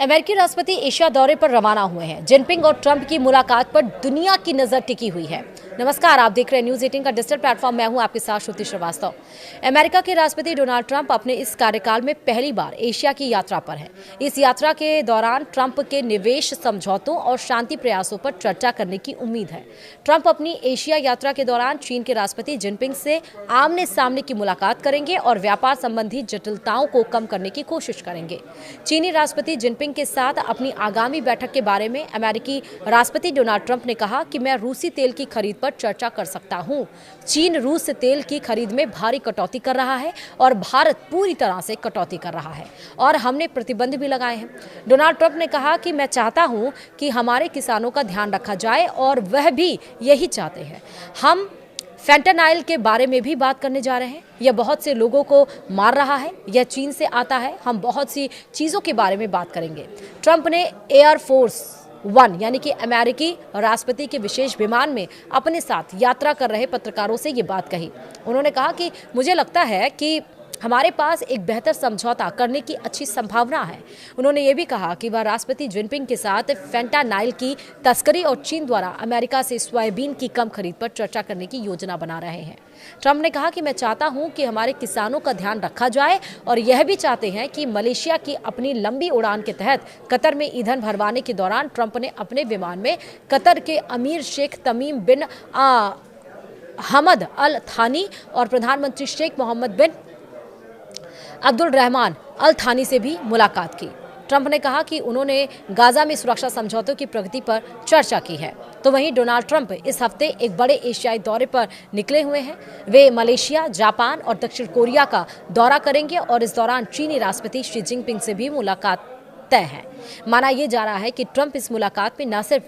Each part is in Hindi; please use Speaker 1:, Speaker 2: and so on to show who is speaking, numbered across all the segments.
Speaker 1: अमेरिकी राष्ट्रपति एशिया दौरे पर रवाना हुए हैं। जिनपिंग और ट्रंप की मुलाकात पर दुनिया की नजर टिकी हुई है। नमस्कार, आप देख रहे हैं न्यूज़ 18 का डिजिटल प्लेटफॉर्म। मैं हूं आपके साथ श्रुति श्रीवास्तव। अमेरिका के राष्ट्रपति डोनाल्ड ट्रंप अपने इस कार्यकाल में पहली बार एशिया की यात्रा पर हैं। इस यात्रा के दौरान ट्रंप के निवेश समझौतों और शांति प्रयासों पर चर्चा करने की उम्मीद है। ट्रंप अपनी एशिया यात्रा के दौरान चीन के राष्ट्रपति जिनपिंग से आमने सामने की मुलाकात करेंगे और व्यापार संबंधी जटिलताओं को कम करने की कोशिश करेंगे। चीनी राष्ट्रपति जिनपिंग के साथ अपनी आगामी बैठक के बारे में अमेरिकी राष्ट्रपति डोनाल्ड ट्रंप ने कहा कि मैं रूसी तेल की खरीद पर चर्चा कर सकता हूं। चीन रूस से तेल की खरीद में भारी कटौती कर रहा है और भारत पूरी तरह से कटौती कर रहा है और हमने प्रतिबंध भी लगाए हैं। डोनाल्ड ट्रंप ने कहा कि मैं चाहता हूं कि हमारे किसानों का ध्यान रखा जाए और वह भी यही चाहते हैं। हम फेंटानाइल के बारे में भी बात करने जा रहे हैं। यह बहुत से लोगों को मार रहा है, यह चीन से आता है। हम बहुत सी चीज़ों के बारे में बात करेंगे। ट्रंप ने एयरफोर्स वन यानी कि अमेरिकी राष्ट्रपति के विशेष विमान में अपने साथ यात्रा कर रहे पत्रकारों से ये बात कही। उन्होंने कहा कि मुझे लगता है कि हमारे पास एक बेहतर समझौता करने की अच्छी संभावना है। उन्होंने ये भी कहा कि वह राष्ट्रपति जिनपिंग के साथ फेंटानाइल की तस्करी और चीन द्वारा अमेरिका से सोयाबीन की कम खरीद पर चर्चा करने की योजना बना रहे हैं। ट्रंप ने कहा कि मैं चाहता हूं कि हमारे किसानों का ध्यान रखा जाए और यह भी चाहते हैं कि मलेशिया की अपनी लंबी उड़ान के तहत कतर में ईंधन भरवाने के दौरान ट्रंप ने अपने विमान में कतर के अमीर शेख तमीम बिन हमद अल थानी और प्रधानमंत्री शेख मोहम्मद बिन अब्दुल रहमान अल थानी से भी मुलाकात की। ट्रंप ने कहा कि उन्होंने गाजा में सुरक्षा समझौतों की प्रगति पर चर्चा की है। तो वहीं डोनाल्ड ट्रंप इस हफ्ते एक बड़े एशियाई दौरे पर निकले हुए हैं। वे मलेशिया, जापान और दक्षिण कोरिया का दौरा करेंगे और इस दौरान चीनी राष्ट्रपति शी जिनपिंग से भी मुलाकात तय है। माना यह जा रहा है कि ट्रंप इस मुलाकात में न सिर्फ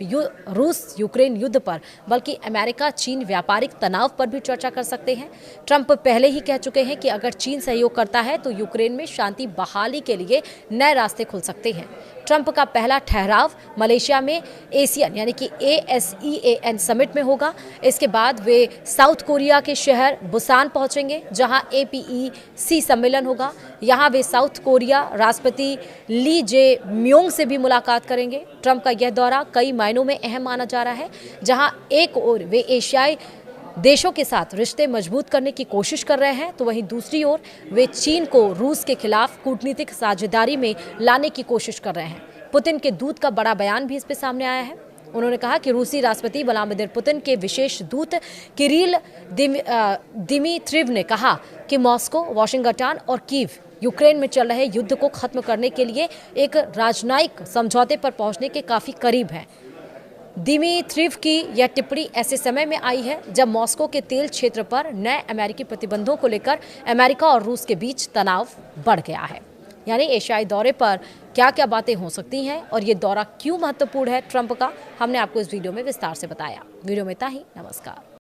Speaker 1: रूस यूक्रेन युद्ध पर बल्कि अमेरिका चीन व्यापारिक तनाव पर भी चर्चा कर सकते हैं। ट्रंप पहले ही कह चुके हैं कि अगर चीन सहयोग करता है तो यूक्रेन में शांति बहाली के लिए नए रास्ते खुल सकते हैं। ट्रंप का पहला ठहराव मलेशिया में एशियन यानी कि ASEAN समिट में होगा। इसके बाद वे साउथ कोरिया के शहर बुसान पहुंचेंगे जहां APEC सम्मेलन होगा। यहां वे साउथ कोरिया राष्ट्रपति ली जे म्योंग से भी मुलाकात करेंगे। ट्रंप का यह दौरा कई मायनों में अहम माना जा रहा है। जहां एक ओर वे एशियाई देशों के साथ रिश्ते मजबूत करने की कोशिश कर रहे हैं तो वहीं दूसरी ओर वे चीन को रूस के खिलाफ कूटनीतिक साझेदारी में लाने की कोशिश कर रहे हैं। पुतिन के दूत का बड़ा बयान भी इस पे सामने आया है। उन्होंने कहा कि रूसी राष्ट्रपति व्लादिमीर पुतिन के विशेष दूत किरिल दिमित्रिव ने कहा कि मॉस्को, वाशिंगटन और कीव यूक्रेन में चल रहे युद्ध को खत्म करने के लिए एक राजनयिक समझौते पर पहुंचने के काफी करीब है। दिमित्रिव की यह टिप्पणी ऐसे समय में आई है जब मॉस्को के तेल क्षेत्र पर नए अमेरिकी प्रतिबंधों को लेकर अमेरिका और रूस के बीच तनाव बढ़ गया है। यानी एशियाई दौरे पर क्या क्या बातें हो सकती हैं और ये दौरा क्यों महत्वपूर्ण है ट्रंप का, हमने आपको इस वीडियो में विस्तार से बताया। वीडियो में इतना ही। नमस्कार।